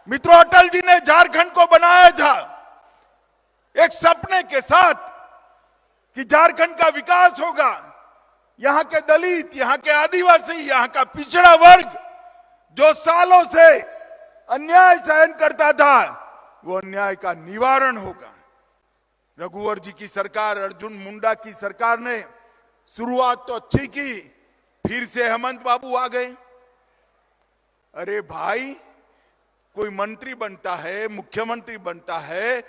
मित्रों, अटल जी ने झारखंड को बनाया था एक सपने के साथ कि झारखंड का विकास होगा। यहां के दलित, यहां के आदिवासी, यहां का पिछड़ा वर्ग जो सालों से अन्याय सहन करता था, वो अन्याय का निवारण होगा। रघुवर जी की सरकार, अर्जुन मुंडा की सरकार ने शुरुआत तो अच्छी की, फिर से हेमंत बाबू आ गए। अरे भाई, कोई मंत्री बनता है, मुख्यमंत्री बनता है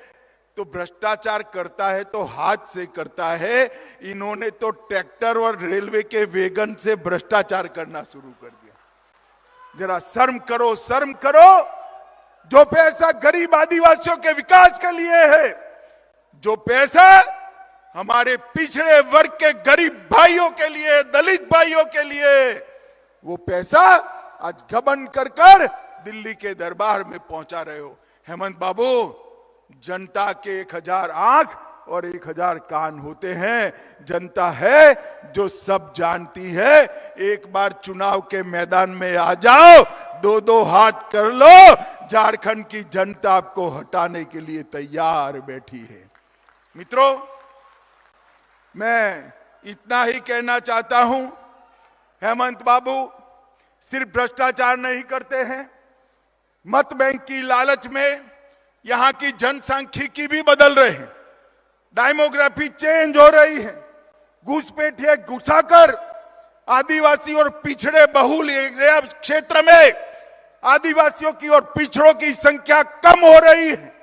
तो भ्रष्टाचार करता है तो हाथ से करता है। इन्होंने तो ट्रैक्टर और रेलवे के वैगन से भ्रष्टाचार करना शुरू कर दिया। जरा शर्म करो, शर्म करो। जो पैसा गरीब आदिवासियों के विकास के लिए है, जो पैसा हमारे पिछड़े वर्ग के गरीब भाइयों के लिए, दलित भाइयों के लिए, वो पैसा आज गबन कर दिल्ली के दरबार में पहुंचा रहे हो। हेमंत बाबू, जनता के 1000 आंख और 1000 कान होते हैं। जनता है जो सब जानती है। एक बार चुनाव के मैदान में आ जाओ, 2-2 हाथ कर लो, झारखंड की जनता आपको हटाने के लिए तैयार बैठी है। मित्रों, मैं इतना ही कहना चाहता हूं, हेमंत बाबू सिर्फ भ्रष्टाचार नहीं करते हैं, मत बैंक की लालच में यहां की जनसांख्यिकी भी बदल रहे हैं। डेमोग्राफी चेंज हो रही है। घुसपैठिए घुसाकर आदिवासी और पिछड़े बहुल एरिया क्षेत्र में आदिवासियों की और पिछड़ों की संख्या कम हो रही है।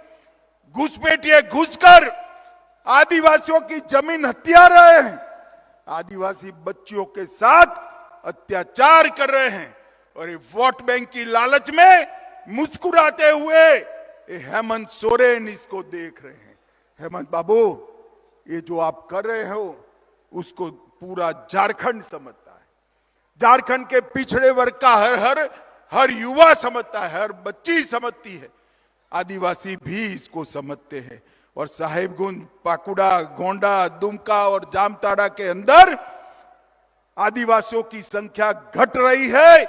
घुसपैठिए घुसकर आदिवासियों की जमीन हथिया रहे हैं। आदिवासी बच्चियों के साथ अत्याचार कर रहे हैं और ये वोट बैंक की लालच में मुस्कुराते हुए हेमंत सोरेन इसको देख रहे हैं। हेमंत बाबू, ये जो आप कर रहे हो उसको पूरा झारखंड समझता है। झारखंड के पिछड़े वर्ग का हर युवा समझता है, हर बच्ची समझती है। आदिवासी भी इसको समझते हैं। और साहेबगंज, पाकुड़ा, गोंडा, दुमका और जामताड़ा के अंदर आदिवासियों की संख्या घट रही है,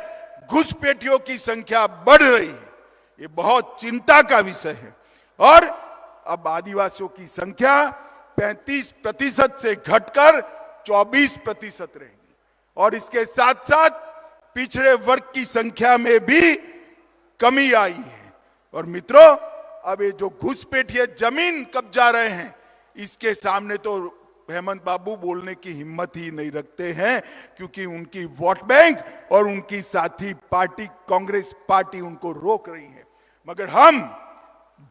घुसपैठियों की संख्या बढ़ रही है। ये बहुत चिंता का विषय है। और अब आदिवासियों की संख्या 35% से घटकर 24% रहेगी। और इसके साथ साथ पिछड़े वर्ग की संख्या में भी कमी आई है। और मित्रों, अब ये जो घुसपैठिए जमीन कब्जा रहे हैं, इसके सामने तो हेमंत बाबू बोलने की हिम्मत ही नहीं रखते हैं, क्योंकि उनकी वोट बैंक और उनकी साथी पार्टी कांग्रेस पार्टी उनको रोक रही है। मगर हम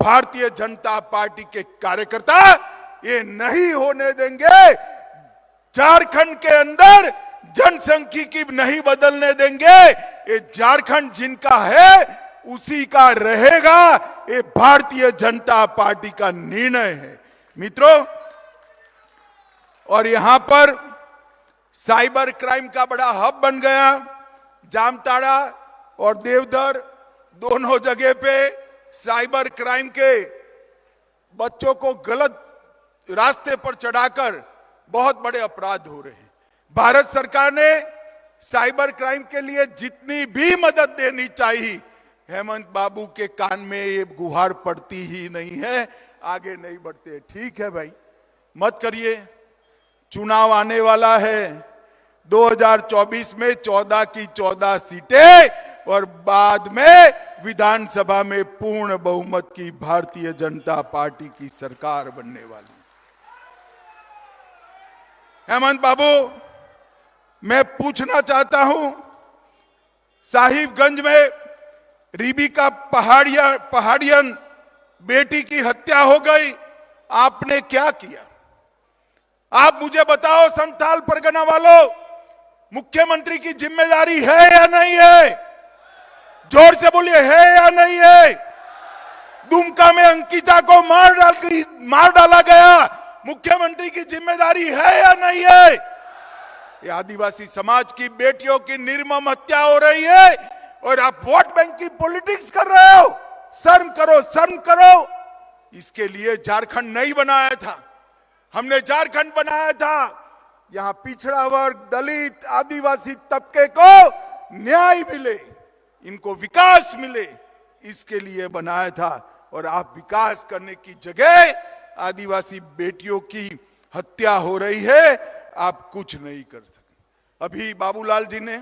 भारतीय जनता पार्टी के कार्यकर्ता ये नहीं होने देंगे। झारखंड के अंदर जनसंख्यिकी नहीं बदलने देंगे। ये झारखंड जिनका है उसी का रहेगा। ये भारतीय जनता पार्टी का निर्णय है। मित्रों, और यहां पर साइबर क्राइम का बड़ा हब बन गया। जामताड़ा और देवधर दोनों जगह पे साइबर क्राइम के बच्चों को गलत रास्ते पर चढ़ाकर बहुत बड़े अपराध हो रहे हैं। भारत सरकार ने साइबर क्राइम के लिए जितनी भी मदद देनी चाहिए, हेमंत बाबू के कान में ये गुहार पड़ती ही नहीं है, आगे नहीं बढ़ते। ठीक है भाई, मत करिए। चुनाव आने वाला है 2024 में 14 की 14 सीटें और बाद में विधानसभा में पूर्ण बहुमत की भारतीय जनता पार्टी की सरकार बनने वाली। हेमंत बाबू, मैं पूछना चाहता हूं, साहिबगंज में रिबिका पहाड़ियन बेटी की हत्या हो गई, आपने क्या किया? आप मुझे बताओ, संथाल परगना वालों, मुख्यमंत्री की जिम्मेदारी है या नहीं है? जोर से बोलिए, है या नहीं है? दुमका में अंकिता को मार डाला गया, मुख्यमंत्री की जिम्मेदारी है या नहीं है? ये आदिवासी समाज की बेटियों की निर्मम हत्या हो रही है और आप वोट बैंक की पॉलिटिक्स कर रहे हो। शर्म करो, शर्म करो। इसके लिए झारखंड नहीं बनाया था, हमने झारखंड बनाया था। यहां पिछड़ा वर्ग, दलित, आदिवासी तबके को न्याय मिले, इनको विकास मिले, इसके लिए बनाया था। और आप विकास करने की जगह आदिवासी बेटियों की हत्या हो रही है, आप कुछ नहीं कर सकते। अभी बाबूलाल जी ने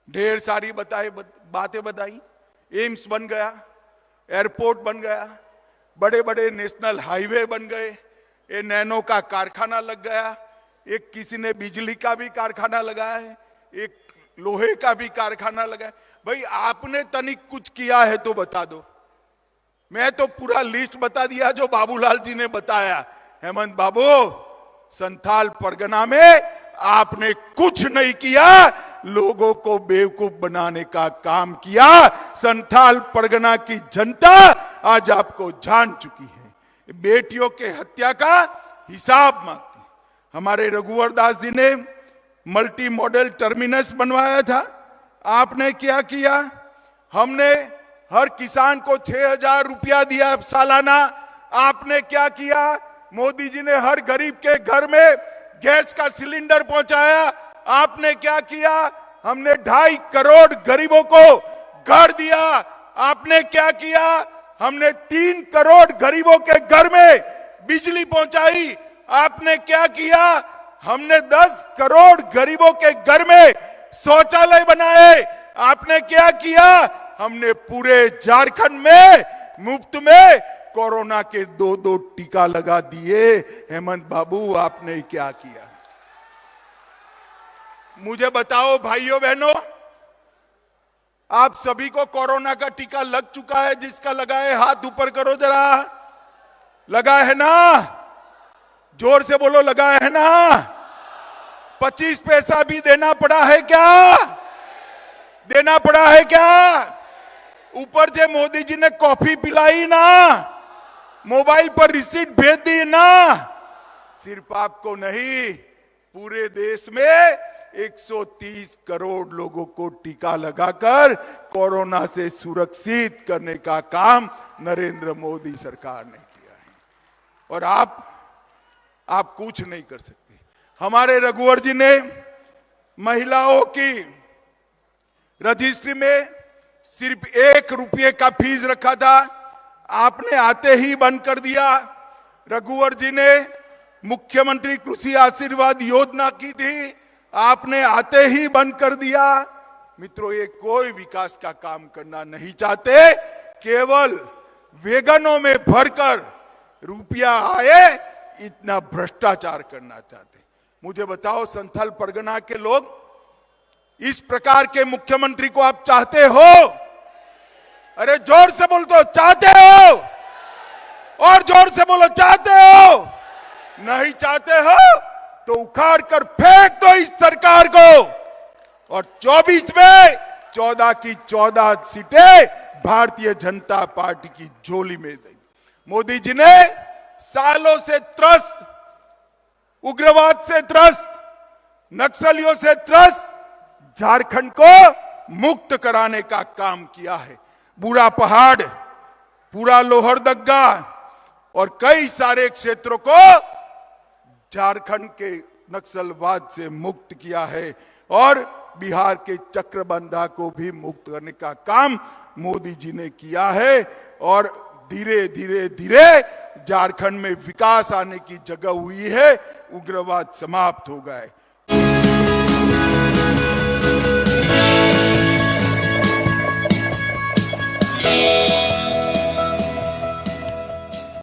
ढेर सारी बातें बताई। एम्स बन गया, एयरपोर्ट बन गया, बड़े बड़े नेशनल हाईवे बन गए, ये नैनो का कारखाना लग गया, एक किसी ने बिजली का भी कारखाना लगाया है, एक लोहे का भी कारखाना लगा है। भाई आपने तनिक कुछ किया है तो बता दो। मैं तो पूरा लिस्ट बता दिया जो बाबूलाल जी ने बताया। हेमंत बाबू, संथाल परगना में आपने कुछ नहीं किया, लोगों को बेवकूफ बनाने का काम किया। संथाल परगना की जनता आज आपको जान चुकी है। बेटियों के हत्या का हिसाब मांगती है। हमारे रघुवर दास जी ने मल्टी मॉडल टर्मिनस बनवाया था, आपने क्या किया? हमने हर किसान को 6,000 रुपया दिया सालाना, आपने क्या किया? मोदी जी ने हर गरीब के घर में गैस का सिलेंडर पहुंचाया, आपने क्या किया? हमने 2.5 करोड़ गरीबों को घर दिया, आपने क्या किया? हमने 3 करोड़ गरीबों के घर में बिजली पहुंचाई, आपने क्या किया? हमने 10 करोड़ गरीबों के घर में शौचालय बनाए, आपने क्या किया? हमने पूरे झारखंड में मुफ्त में कोरोना के 2 टीका लगा दिए। हेमंत बाबू, आपने क्या किया? मुझे बताओ भाइयों बहनों, आप सभी को कोरोना का टीका लग चुका है? जिसका लगा है हाथ ऊपर करो जरा। लगा है ना? जोर से बोलो, लगा है ना? 25 पैसा भी देना पड़ा है क्या? देना पड़ा है क्या? ऊपर से मोदी जी ने कॉफी पिलाई ना, मोबाइल पर रिसीट भेज दी ना। सिर्फ आपको नहीं, पूरे देश में 130 करोड़ लोगों को टीका लगाकर कोरोना से सुरक्षित करने का काम नरेंद्र मोदी सरकार ने किया है। और आप कुछ नहीं कर सकते। हमारे रघुवर जी ने महिलाओं की रजिस्ट्री में सिर्फ 1 रुपये का फीस रखा था, आपने आते ही बंद कर दिया। रघुवर जी ने मुख्यमंत्री कृषि आशीर्वाद योजना की थी, आपने आते ही बंद कर दिया। मित्रों, ये कोई विकास का काम करना नहीं चाहते, केवल वेगनों में भरकर रुपया आए इतना भ्रष्टाचार करना चाहते। मुझे बताओ, संथाल परगना के लोग इस प्रकार के मुख्यमंत्री को आप चाहते हो? अरे जोर से बोल दो, चाहते हो? और जोर से बोलो, चाहते हो? नहीं चाहते हो तो उखाड़ कर फेंक दो इस सरकार को। और 24 में 14 की 14 सीटें भारतीय जनता पार्टी की झोली में देंगे। मोदी जी ने सालों से त्रस्त, उग्रवाद से त्रस्त, नक्सलियों से त्रस्त झारखंड को मुक्त कराने का काम किया है। बूढ़ा पहाड़, पूरा लोहरदगा और कई सारे क्षेत्रों को झारखंड के नक्सलवाद से मुक्त किया है और बिहार के चक्रबंधा को भी मुक्त करने का काम मोदी जी ने किया है। और धीरे धीरे धीरे झारखंड में विकास आने की जगह हुई है, उग्रवाद समाप्त हो गए।